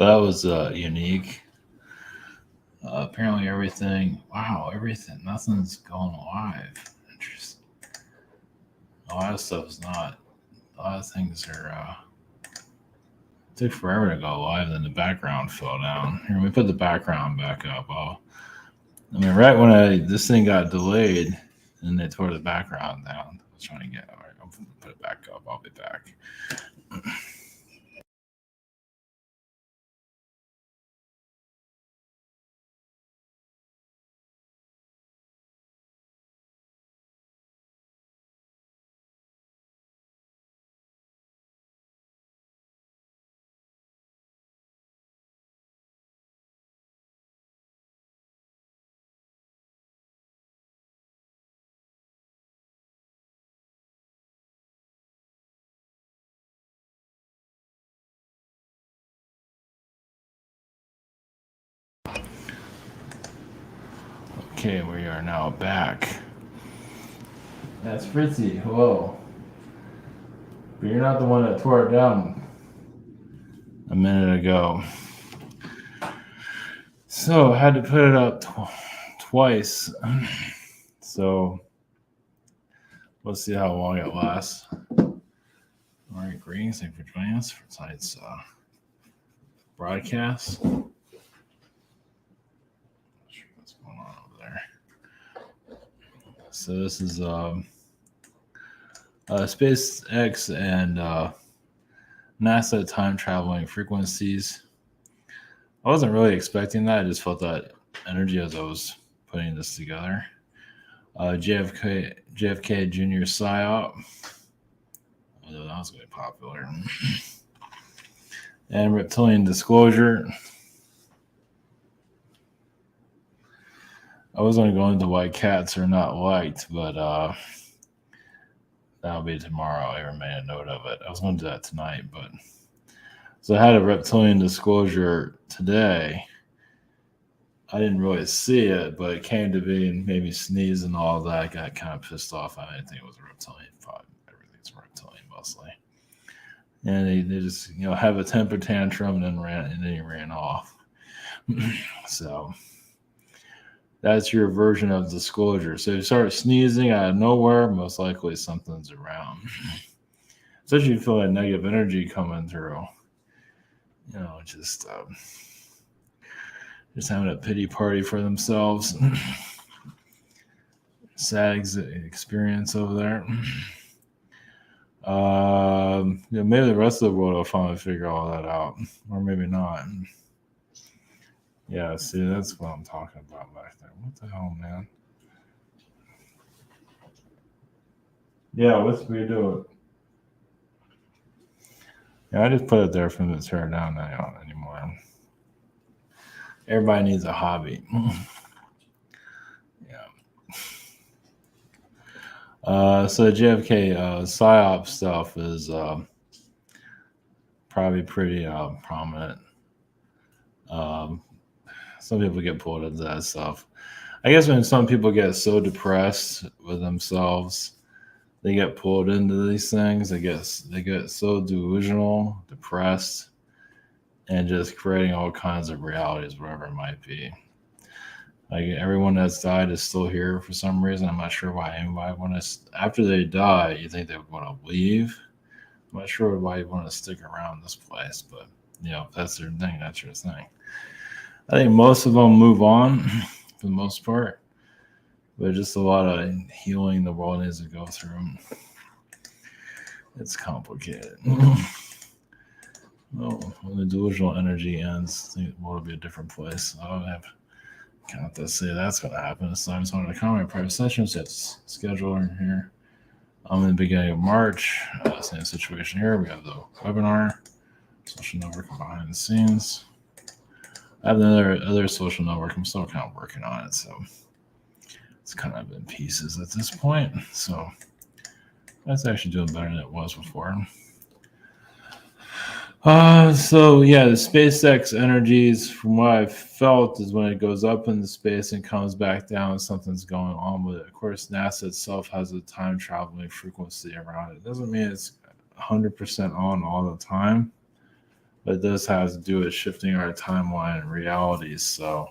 But that was unique. Apparently, everything. Wow, everything. Nothing's going live. Interesting. A lot of stuff is not. A lot of things are. Took forever to go live. Then the background fell down. Here, let me put the background back up. I mean, right when this thing got delayed, and they tore the background down. I was trying to get. All right, I'm gonna put it back up. I'll be back. Okay, we are now back. That's Fritzy. Hello. But you're not the one that tore it down a minute ago. So I had to put it up twice. So we'll see how long it lasts. All right, greetings. Thank you for joining us for tonight's broadcast. Not sure what's going on over there. So this is SpaceX and NASA time traveling frequencies. I wasn't really expecting that. I just felt that energy as I was putting this together. JFK Jr. Psyop. Although that was going to be popular. And Reptilian Disclosure. I was going to go into why cats are not liked, but that'll be tomorrow. I made a note of it. I was going to do that tonight, but so I had a Reptilian Disclosure today. I didn't really see it, but it came to be and made me sneeze and all that. I got kind of pissed off. I didn't think it was a reptilian. Thought everything's a reptilian mostly. And they just have a temper tantrum and then he ran off. So that's your version of disclosure. So you start sneezing out of nowhere, most likely something's around. Especially if you feel that negative energy coming through. Just having a pity party for themselves. Sad experience over there. Maybe the rest of the world will finally figure all that out, or maybe not. Yeah, see, that's what I'm talking about back there. What the hell, man? Yeah, let's redo it. Yeah, I just put it there for them to tear it down anymore. Everybody needs a hobby. Yeah. So JFK Psyop stuff is probably pretty prominent. Some people get pulled into that stuff. I guess when some people get so depressed with themselves, they get pulled into these things. They get so delusional, depressed, and just creating all kinds of realities, whatever it might be. Like everyone that's died is still here for some reason. I'm not sure why anybody after they die, you think they would want to leave. I'm not sure why you want to stick around this place, but if that's their thing, that's your thing. I think most of them move on for the most part, but just a lot of healing the world needs to go through. It's complicated. Well, when the delusional energy ends, the world will be a different place. I don't have count to say that's going to happen. So I just wanted to comment private sessions. It's scheduled in here. In the beginning of March. Same situation here. We have the webinar, social networking behind the scenes. I have another other social network. I'm still kind of working on it, so it's kind of in pieces at this point. So that's actually doing better than it was before. So yeah, the SpaceX energies, from what I've felt, is when it goes up into space and comes back down, something's going on with it. Of course, NASA itself has a time traveling frequency around it. It doesn't mean it's 100% on all the time, but this has to do with shifting our timeline and realities. So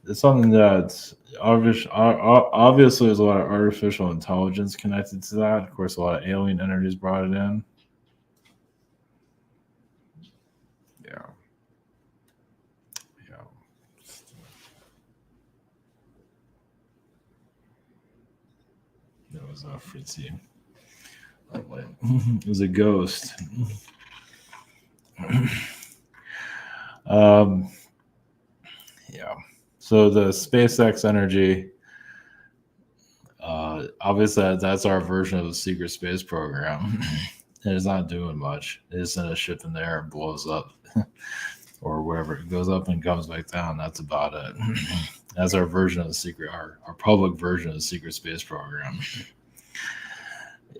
it's something that's obviously there's a lot of artificial intelligence connected to that. Of course, a lot of alien energies brought it in. Yeah. Yeah. That was Fritzy. It was a ghost. Yeah. So the SpaceX energy, obviously that's our version of the secret space program. And it's not doing much. It just sends a ship in there and blows up, or wherever it goes up and comes back down. That's about it. That's our version of the secret, our public version of the secret space program.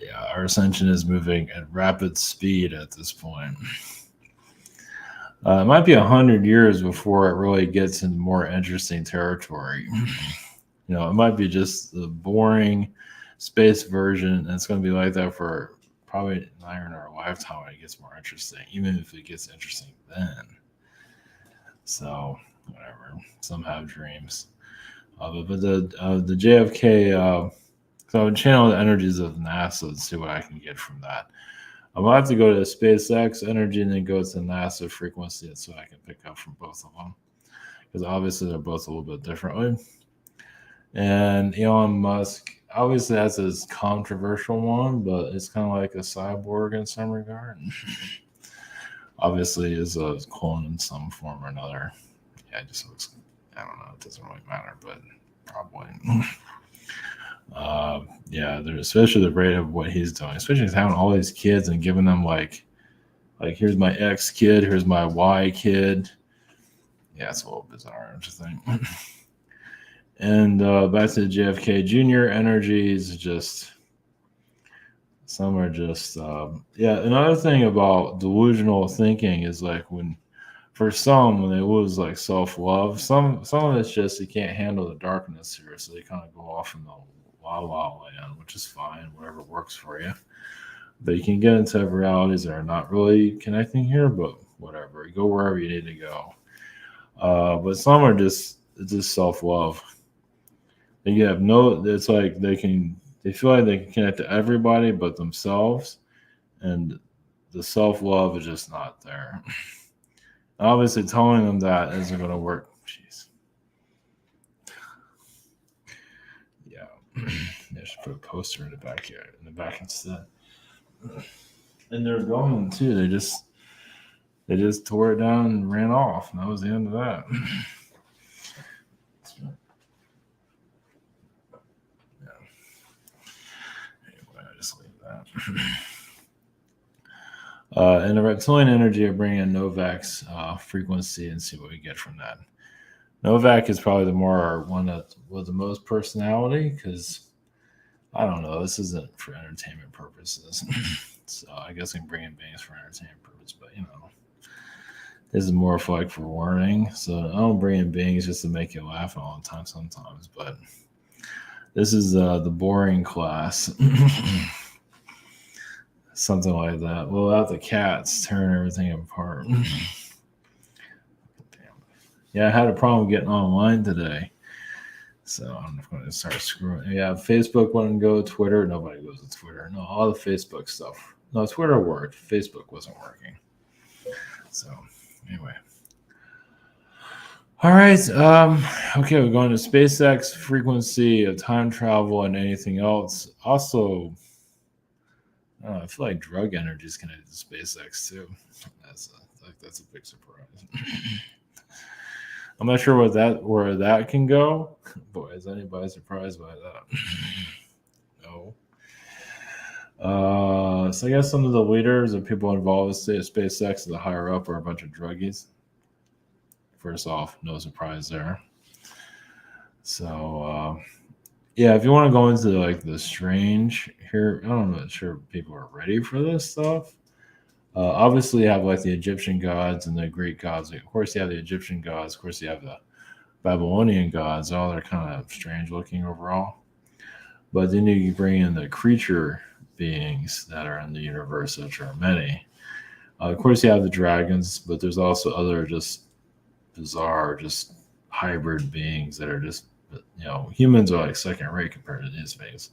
Yeah, our ascension is moving at rapid speed at this point. It might be 100 years before it really gets into more interesting territory. It might be just the boring space version, and it's going to be like that for probably not even our lifetime when it gets more interesting, even if it gets interesting then. So, whatever. Some have dreams. But the JFK, so I would channel the energies of NASA and see what I can get from that. I'm going to have to go to SpaceX energy and then go to NASA frequency so I can pick up from both of them. Because obviously they're both a little bit differently. And Elon Musk obviously has this controversial one, but it's kind of like a cyborg in some regard. Obviously is a clone in some form or another. Yeah, it just looks, I don't know, it doesn't really matter, but probably. Yeah, especially the rate of what he's doing, especially having all these kids and giving them like here's my X kid, here's my Y kid. Yeah, it's a little bizarre, don't you think? And back to the JFK Jr. energies, just some are just yeah. Another thing about delusional thinking is like when they lose like self-love, some of it's just you can't handle the darkness here, so they kind of go off in the la la land, which is fine, whatever works for you. But you can get into realities that are not really connecting here, but whatever, go wherever you need to go. But some are just self-love. They have it's like they feel like they can connect to everybody but themselves, and the self-love is just not there. Obviously, telling them that isn't going to work. Jeez. Yeah. I should put a poster in the back here, in the back instead. And they're going too. They just tore it down and ran off, and that was the end of that. Yeah. Anyway, I just leave that. And the reptilian energy, I bring in Novak's frequency and see what we get from that. Novak is probably the one that with the most personality, because I don't know, this isn't for entertainment purposes. So I guess I can bring in beings for entertainment purposes, but this is more for like for warning. So I don't bring in beings just to make you laugh all the time sometimes, but this is the boring class. Something like that. Well, without the cats tearing everything apart. Damn. Yeah, I had a problem getting online today. So I'm going to start screwing. Yeah, Facebook wouldn't go. Twitter, nobody goes to Twitter. No, all the Facebook stuff. No, Twitter worked. Facebook wasn't working. So anyway. All right. Okay, we're going to SpaceX frequency of time travel and anything else. Also, I feel like drug energy is connected to SpaceX too. That's a big surprise. I'm not sure where that can go. Boy, is anybody surprised by that? No. So I guess some of the leaders and people involved with SpaceX, the higher up, are a bunch of druggies. First off, no surprise there. So yeah, if you want to go into like the strange here, I'm not sure people are ready for this stuff. Obviously, you have like the Egyptian gods and the Greek gods. Of course, you have the Egyptian gods. Of course, you have the Babylonian gods. All they're kind of strange looking overall. But then you bring in the creature beings that are in the universe, which are many. Of course, you have the dragons, but there's also other just bizarre, just hybrid beings that are just, humans are like second rate compared to these things.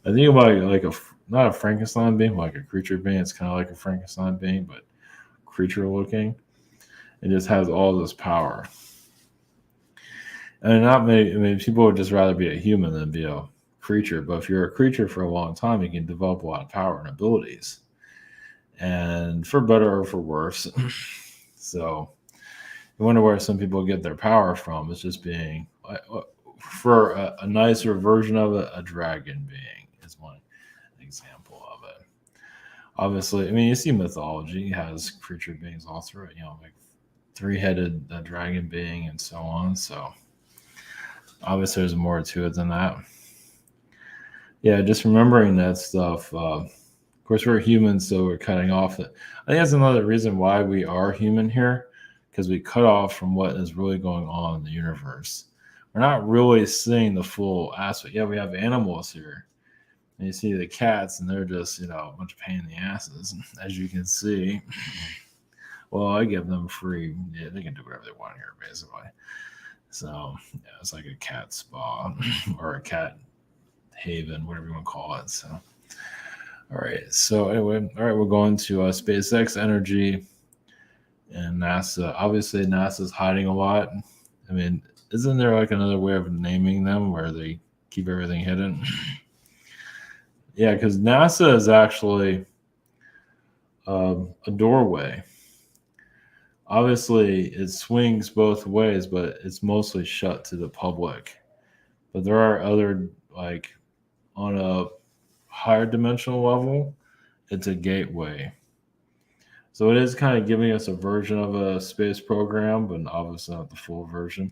I think about it like not a Frankenstein being, like a creature being. It's kind of like a Frankenstein being, but creature looking. It just has all this power. And not many, I mean, people would just rather be a human than be a creature. But if you're a creature for a long time, you can develop a lot of power and abilities, and for better or for worse. So you wonder where some people get their power from. It's just being, for a nicer version of it, a dragon being is one example of it. Obviously, I mean, you see mythology has creature beings all through it, like three-headed dragon being and so on. So obviously there's more to it than that. Yeah, just remembering that stuff. Of course, we're humans, so we're cutting off. I think that's another reason why we are human here, because we cut off from what is really going on in the universe. We're not really seeing the full aspect. Yeah, we have animals here. And you see the cats, and they're just, a bunch of pain in the asses, as you can see. Well, I give them free. Yeah, they can do whatever they want here, basically. So, yeah, it's like a cat spa or a cat haven, whatever you want to call it. So, all right. So, anyway, all right, we're going to SpaceX Energy and NASA. Obviously, NASA's hiding a lot. I mean, isn't there like another way of naming them where they keep everything hidden? Yeah, because NASA is actually a doorway. Obviously, it swings both ways, but it's mostly shut to the public. But there are other, like, on a higher dimensional level, it's a gateway. So it is kind of giving us a version of a space program, but obviously not the full version.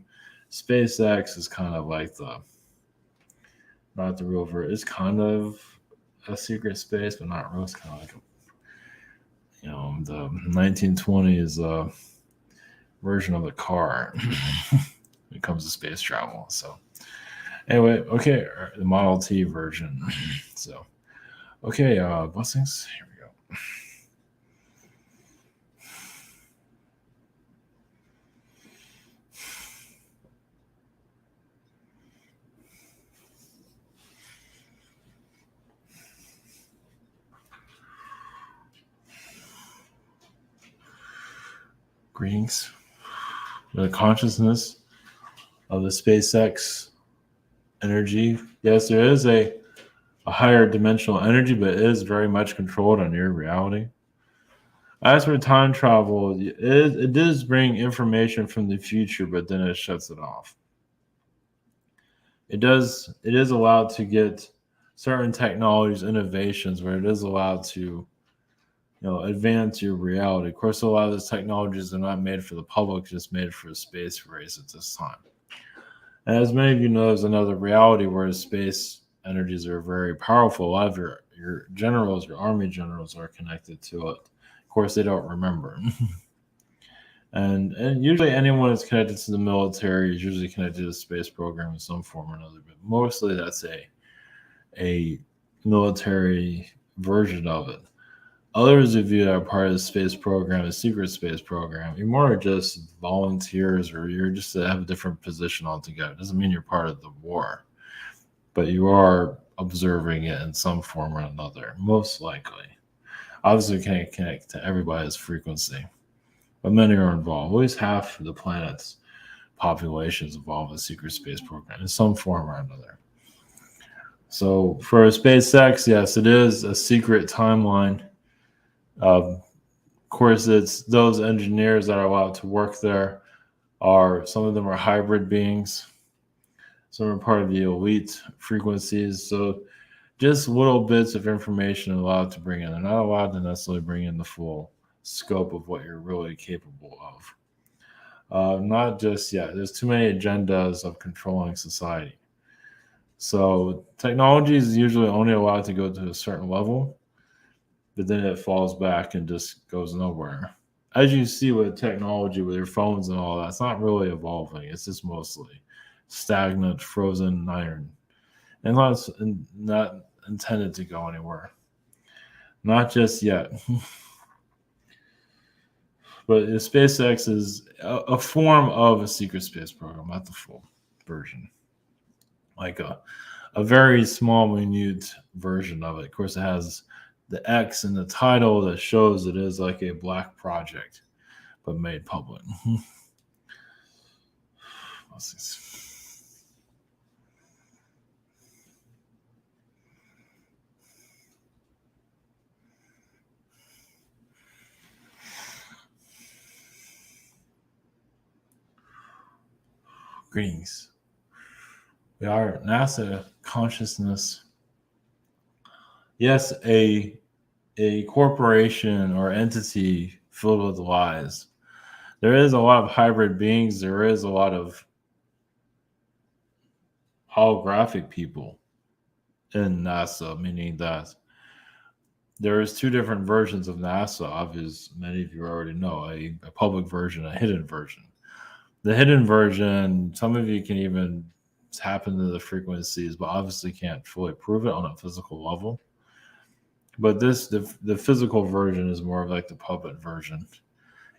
SpaceX is kind of like not the real version. It's kind of a secret space, but not real. It's kind of like the 1920s version of the car when it comes to space travel. So anyway, okay, the Model T version. So okay, blessings. Here we go. Greetings. The consciousness of the SpaceX energy. Yes, there is a higher dimensional energy, but it is very much controlled on your reality. As for time travel, it does bring information from the future, but then it shuts it off. It is allowed to get certain technologies, innovations, where it is allowed to advance your reality. Of course, a lot of those technologies are not made for the public, just made for the space race at this time. And as many of you know, there's another reality where space energies are very powerful. A lot of your generals, your army generals are connected to it. Of course, they don't remember. and usually anyone that's connected to the military is usually connected to the space program in some form or another. But mostly that's a military version of it. Others of you that are part of the space program, the secret space program, you're more just volunteers, or you're just to have a different position altogether. It doesn't mean you're part of the war, but you are observing it in some form or another, most likely. Obviously, you can't connect to everybody's frequency, but many are involved. At least half of the planet's population is involved in the secret space program in some form or another. So for SpaceX, yes, it is a secret timeline. Of course, it's those engineers that are allowed to work there. Some of them are hybrid beings. Some are part of the elite frequencies. So just little bits of information allowed to bring in. They're not allowed to necessarily bring in the full scope of what you're really capable of. Not just yet. There's too many agendas of controlling society. So technology is usually only allowed to go to a certain level, but then it falls back and just goes nowhere. As you see with technology, with your phones and all that, it's not really evolving. It's just mostly stagnant, frozen iron, and not intended to go anywhere. Not just yet. But SpaceX is a form of a secret space program, not the full version. Like a very small, minute version of it. Of course, it has the X in the title that shows it is like a black project, but made public. What's this? Greetings. We are NASA consciousness. Yes, a corporation or entity filled with lies. There is a lot of hybrid beings. There is a lot of holographic people in NASA, meaning that there is two different versions of NASA, as many of you already know, a public version, a hidden version. The hidden version, some of you can even tap into the frequencies, but obviously can't fully prove it on a physical level. But the physical version is more of like the public version.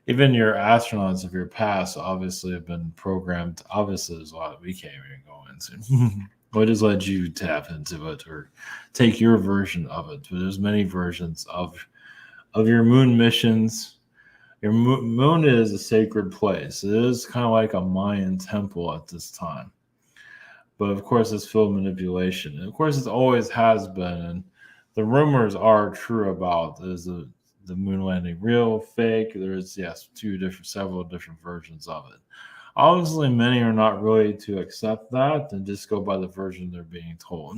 Even your astronauts of your past obviously have been programmed. Obviously, there's a lot we can't even go into. We'll just let you tap into it or take your version of it. But there's many versions of your moon missions. Your moon is a sacred place. It is kind of like a Mayan temple at this time. But of course, it's filled with manipulation. And of course, it always has been. And the rumors are true about is the moon landing real, fake. There's several different versions of it. Obviously, many are not really to accept that and just go by the version they're being told.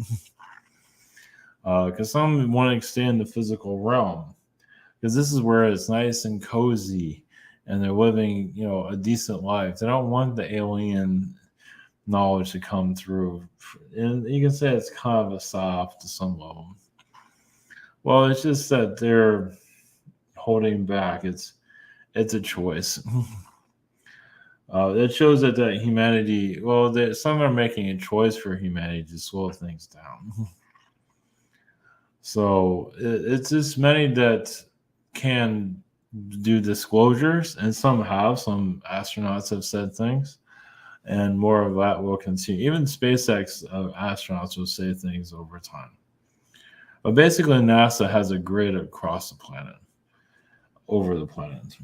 Because some want to stay in the physical realm. Because this is where it's nice and cozy and they're living, a decent life. They don't want the alien knowledge to come through. And you can say it's kind of a Psyop to some level. Well, it's just that they're holding back. It's a choice. It shows that humanity, some are making a choice for humanity to slow things down. So it's just many that can do disclosures, and some astronauts have said things, and more of that will continue. Even SpaceX astronauts will say things over time. But basically, NASA has a grid across the planet, over the planet,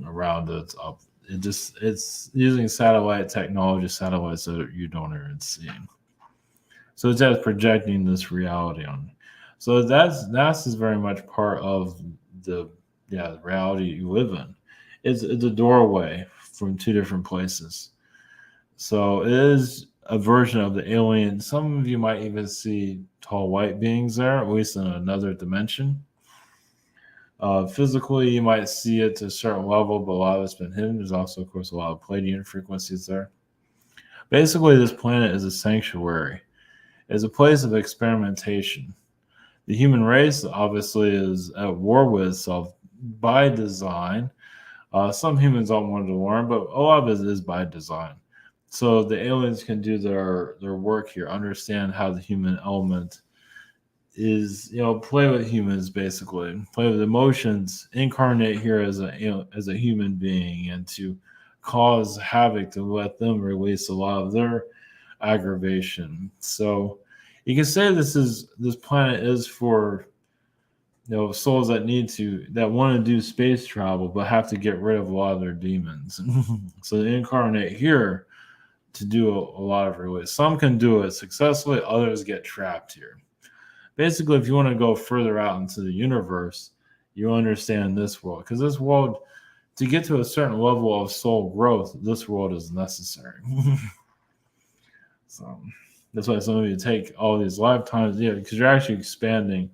around it, up. It's using satellite technology, satellites that you don't even see. So it's just projecting this reality on. So NASA is very much part of the reality you live in. It's a doorway from two different places. So it is a version of the alien. Some of you might even see tall white beings there, at least in another dimension. Physically, you might see it to a certain level, but a lot of it's been hidden. There's also, of course, a lot of Pleiadian frequencies there. Basically, this planet is a sanctuary. It's a place of experimentation. The human race obviously is at war with itself by design. Some humans don't want to learn, but a lot of it is by design. So the aliens can do their work here, understand how the human element is, play with humans, basically play with emotions, incarnate here as a human being, and to cause havoc, to let them release a lot of their aggravation. So you can say this planet is for souls that want to do space travel but have to get rid of a lot of their demons. So they incarnate here to do a lot of release. Some can do it successfully, others get trapped here. Basically, if you want to go further out into the universe, you understand this world. Because this world, to get to a certain level of soul growth, this world is necessary. So that's why some of you take all these lifetimes, because you're actually expanding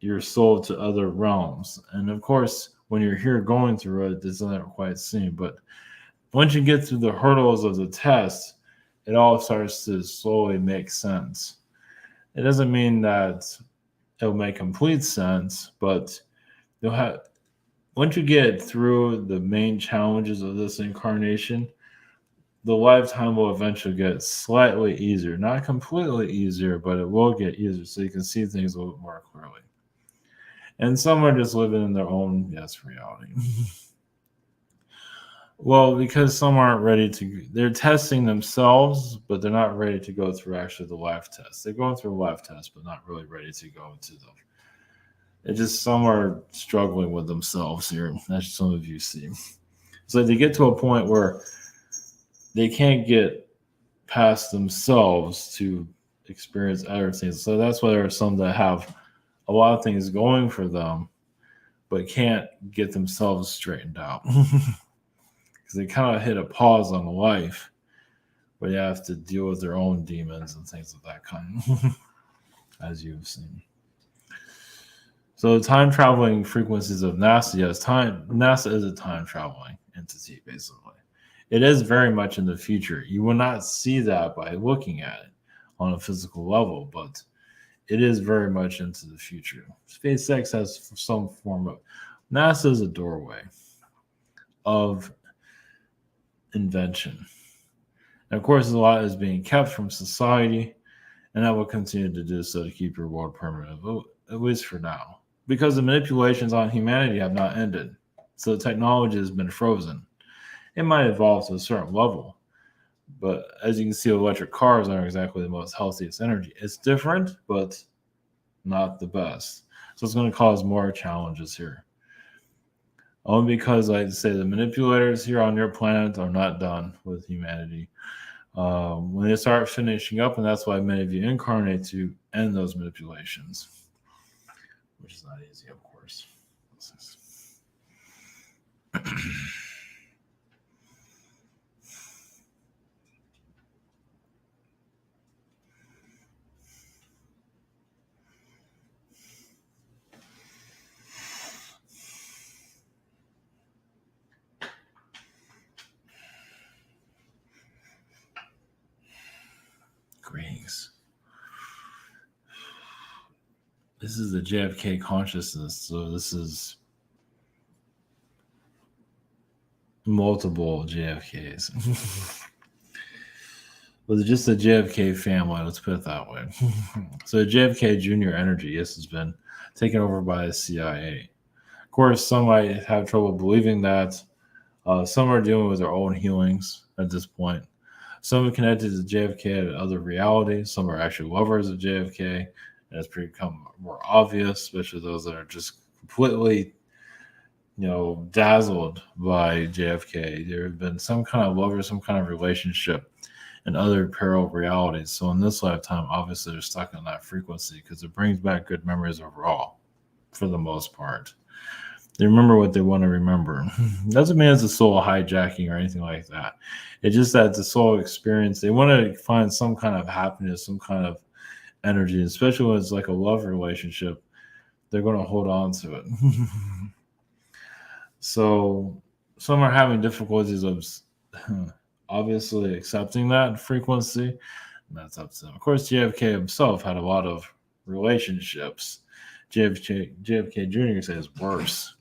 your soul to other realms. And of course, when you're here going through it, this doesn't quite seem. But once you get through the hurdles of the test, it all starts to slowly make sense. It doesn't mean that it'll make complete sense, but once you get through the main challenges of this incarnation, the lifetime will eventually get slightly easier. Not completely easier, but it will get easier so you can see things a little bit more clearly. And some are just living in their own, reality. Well, because some aren't ready to, they're testing themselves, but they're not ready to go through actually the life test. They're going through a life test, but not really ready to go into them. It's just some are struggling with themselves here, as some of you see. So they get to a point where they can't get past themselves to experience other things. So that's why there are some that have a lot of things going for them, but can't get themselves straightened out. Because they kind of hit a pause on life where they have to deal with their own demons and things of that kind, as you've seen. So the time traveling frequencies of NASA, yes, NASA is a time traveling entity, basically. It is very much in the future. You will not see that by looking at it on a physical level, but it is very much into the future. SpaceX has some form of, NASA is a doorway of invention. And of course, a lot is being kept from society, and that will continue to do so to keep your world permanent, at least for now. Because the manipulations on humanity have not ended. So the technology has been frozen. It might evolve to a certain level, but as you can see, electric cars aren't exactly the most healthiest energy. It's different, but not the best. So it's going to cause more challenges here. Only because, like I say, the manipulators here on your planet are not done with humanity. When they start finishing up, and that's why many of you incarnate to end those manipulations, which is not easy, of course. Greetings. This is the JFK consciousness, so this is multiple JFKs. But it's just the JFK family, let's put it that way. So JFK Jr. energy, yes, has been taken over by the CIA. Of course, some might have trouble believing that. Some are dealing with their own healings at this point. Some are connected to JFK and other realities. Some are actually lovers of JFK, and it's become more obvious, especially those that are just completely, dazzled by JFK. There have been some kind of lover, some kind of relationship in other parallel realities. So in this lifetime, obviously they're stuck on that frequency because it brings back good memories overall, for the most part. They remember what they want to remember. Doesn't mean it's a soul hijacking or anything like that. It's just that the soul experience, they want to find some kind of happiness, some kind of energy, especially when it's like a love relationship. They're going to hold on to it. So some are having difficulties of obviously accepting that frequency. And that's up to them. Of course, JFK himself had a lot of relationships. JFK Jr. says worse.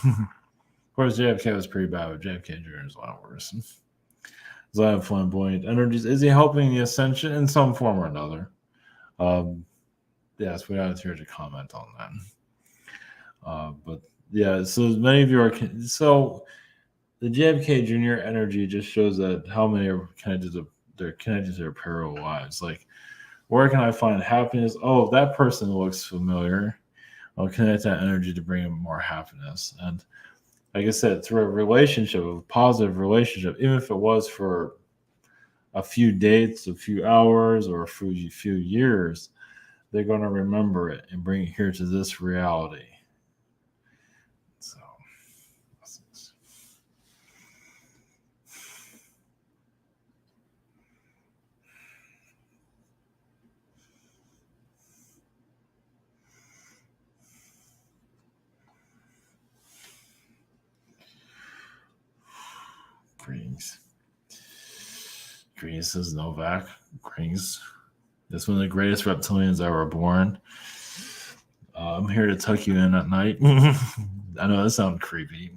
Of course, JFK was pretty bad, but JFK Jr. is a lot worse. There's a lot of flamboyant energies. Is he helping the ascension in some form or another? Yes, we're not here to comment on that. But yeah, so many of you are so the JFK Jr. energy just shows that how many are connected to their parallel lives. Like, where can I find happiness? Oh, that person looks familiar. I'll connect that energy to bring in more happiness. And like I said, through a relationship, a positive relationship, even if it was for a few dates, a few hours, or a few years, they're going to remember it and bring it here to this reality. So, greetings. Greetings, says Novak. Greetings. This one of the greatest reptilians ever born. I'm here to tuck you in at night. I know that sounds creepy.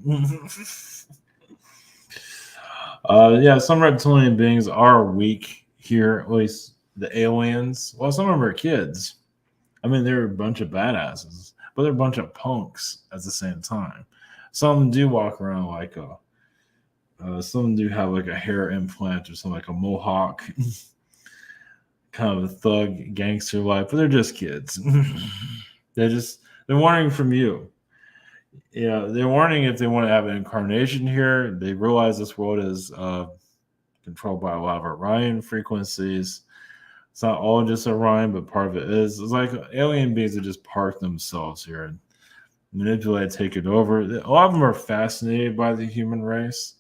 Yeah, some reptilian beings are weak here, at least the aliens. Well, some of them are kids. I mean, they're a bunch of badasses, but they're a bunch of punks at the same time. Some do walk around like Some do have like a hair implant or something, like a mohawk, kind of a thug gangster life, but they're just kids. They're warning from you. Yeah, they're warning if they want to have an incarnation here. They realize this world is controlled by a lot of Orion frequencies. It's not all just Orion, but part of it is. It's like alien beings that just park themselves here and manipulate, take it over. A lot of them are fascinated by the human race,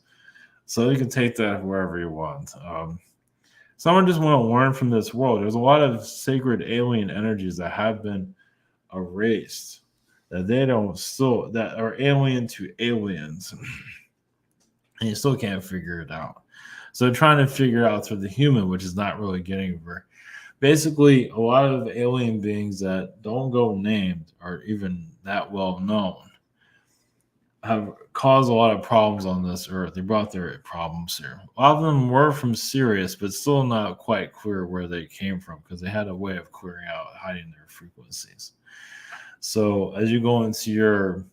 so you can take that wherever you want. Someone just want to learn from this world. There's a lot of sacred alien energies that have been erased, that they don't still, that are alien to aliens, and you still can't figure it out. So trying to figure it out through the human, which is not really getting over. Basically, a lot of alien beings that don't go named or even that well known have caused a lot of problems on this earth. They brought their problems here. A lot of them were from Sirius, but still not quite clear where they came from because they had a way of clearing out, hiding their frequencies. So as you go into your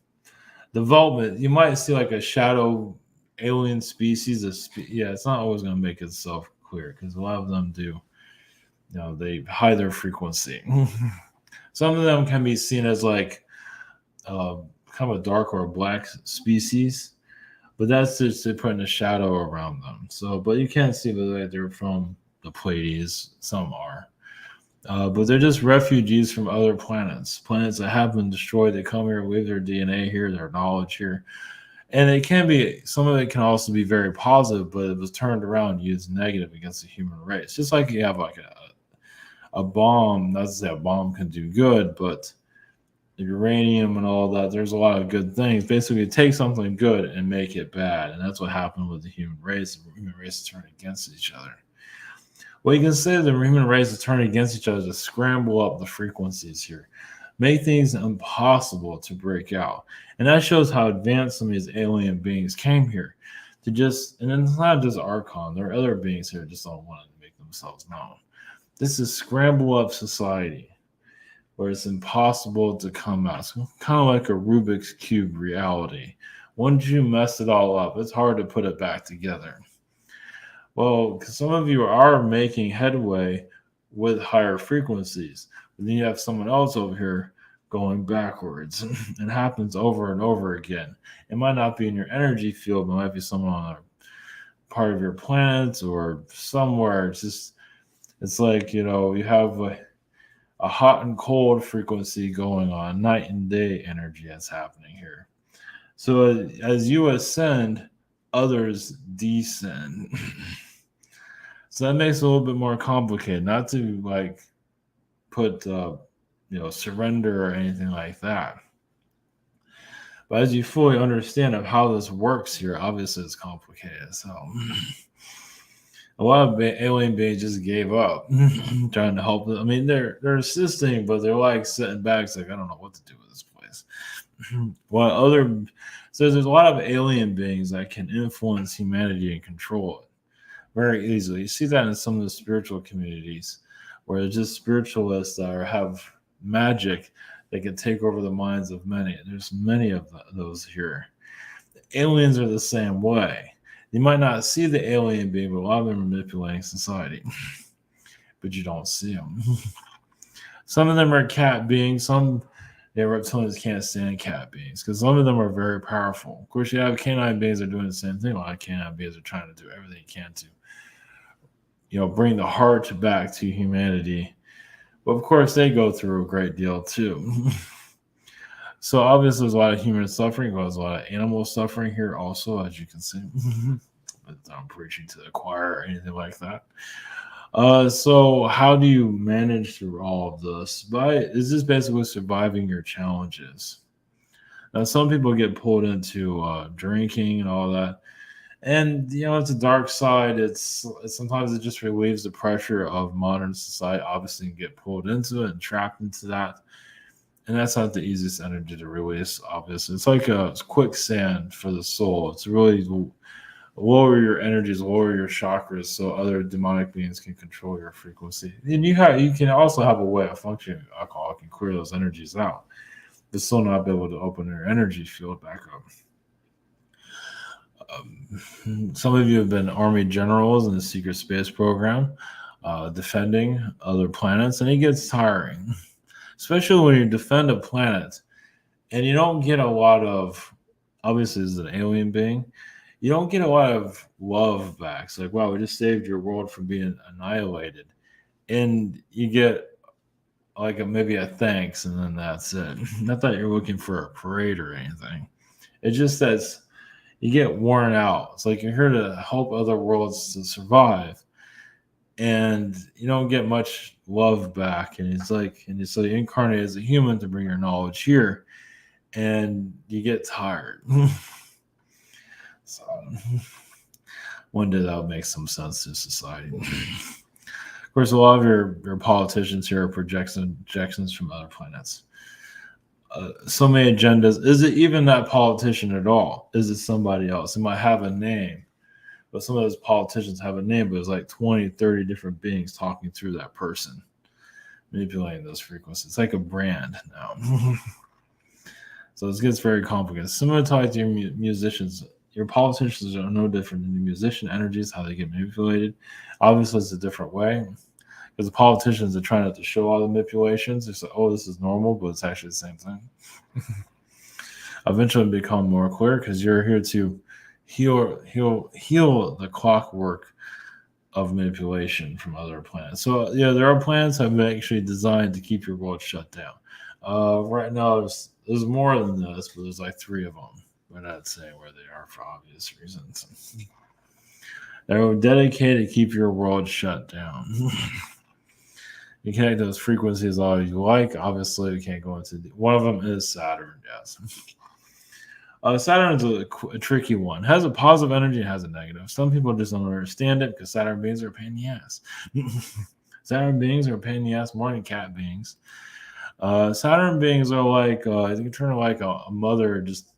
development, you might see like a shadow alien species. It's not always going to make itself clear because a lot of them do. They hide their frequency. Some of them can be seen as like kind of a dark or a black species, but that's just to put in a shadow around them. So, but you can't see that they're from the Pleiades. Some are. But they're just refugees from other planets that have been destroyed. They come here, leave their DNA here, their knowledge here. And it can be, some of it can also be very positive, but it was turned around and used negative against the human race. Just like you have like a bomb, not to say a bomb can do good, but the uranium and all that, there's a lot of good things. Basically, take something good and make it bad. And that's what happened with the human race. The human race turned against each other. Well, you can say the human race is turning against each other to scramble up the frequencies here, make things impossible to break out. And that shows how advanced some of these alien beings came here to just, and it's not just Archon, there are other beings here that just don't want to make themselves known. This is scramble up society where it's impossible to come out. It's kind of like a Rubik's Cube reality. Once you mess it all up, it's hard to put it back together. Well, some of you are making headway with higher frequencies, but then you have someone else over here going backwards. It happens over and over again. It might not be in your energy field, but it might be someone on a part of your planet or somewhere. It's like, you have a hot and cold frequency going on, night and day energy that's happening here. So as you ascend, others descend. So that makes it a little bit more complicated. Not to like put surrender or anything like that. But as you fully understand of how this works here, obviously it's complicated. So a lot of alien beings just gave up trying to help them. I mean, they're assisting, but they're like sitting back. It's like, I don't know what to do with this place. So there's a lot of alien beings that can influence humanity and control it very easily. You see that in some of the spiritual communities where they're just spiritualists that have magic that can take over the minds of many. There's many of those here. Aliens are the same way. You might not see the alien being, but a lot of them are manipulating society. But you don't see them. Some of them are cat beings. Some reptilians can't stand cat beings because some of them are very powerful. Of course, you have canine beings that are doing the same thing. A lot of canine beings are trying to do everything they can to bring the heart back to humanity. But of course, they go through a great deal too. So obviously, there's a lot of human suffering. There's a lot of animal suffering here also, as you can see. But I'm preaching to the choir or anything like that. So how do you manage through all of this? Is this basically surviving your challenges? Now, some people get pulled into drinking and all that. And it's a dark side. It's sometimes it just relieves the pressure of modern society. Obviously, you get pulled into it and trapped into that, and that's not the easiest energy to release. Obviously, it's like a quicksand for the soul. It's really lower your energies, lower your chakras, so other demonic beings can control your frequency. And you can also have a way of functioning. Alcohol can clear those energies out, but still not be able to open your energy field back up. Some of you have been Army generals in the secret space program, defending other planets, and it gets tiring, especially when you defend a planet and you don't get a lot of, obviously, as an alien being, you don't get a lot of love back. It's like, wow, we just saved your world from being annihilated. And you get like maybe a thanks, and then that's it. Not that you're looking for a parade or anything. It's just that you get worn out. It's like you're here to help other worlds to survive, and you don't get much love back. And it's like, and so you incarnate as a human to bring your knowledge here, and you get tired. So one day that'll make some sense to society. Of course, a lot of your politicians here are projections from other planets. So many agendas. Is it even that politician at all? Is it somebody else? It might have a name, but some of those politicians have a name, but it's like 20, 30 different beings talking through that person, manipulating those frequencies. It's like a brand now. So this gets very complicated. Similar to like your musicians, your politicians are no different than the musician energies, how they get manipulated. Obviously, it's a different way. Because the politicians are trying not to show all the manipulations. It's like, oh, this is normal, but it's actually the same thing. Eventually become more clear because you're here to heal the clockwork of manipulation from other planets. So yeah, there are planets that have been actually designed to keep your world shut down. Right now, there's more than this, but there's like 3 of them. We're not saying where they are for obvious reasons. They're dedicated to keep your world shut down. You connect those frequencies all you like. Obviously, we can't go into one of them is Saturn. Yes, Saturn's a tricky one. It has a positive energy, it has a negative. Some people just don't understand it because Saturn beings are a pain in the ass. Saturn beings are a pain in the ass more than cat beings. Saturn beings are like you can turn like a mother just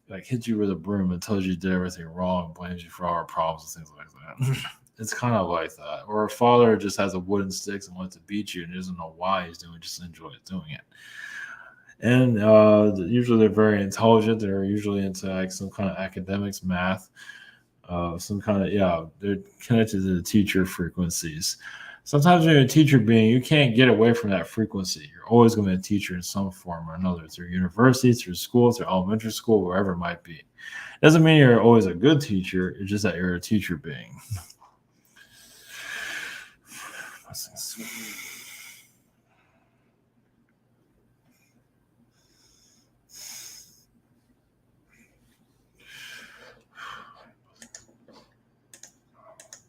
like hits you with a broom and tells you did everything wrong, blames you for all our problems and things like that. It's kind of like that. Or a father just has a wooden stick and wants to beat you and doesn't know why he's doing it, just enjoys doing it. And usually they're very intelligent. They're usually into like some kind of academics, math, some kind of, they're connected to the teacher frequencies. Sometimes when you're a teacher being, you can't get away from that frequency. You're always going to be a teacher in some form or another, through university, through school, through elementary school, wherever it might be. Doesn't mean you're always a good teacher. It's just that you're a teacher being.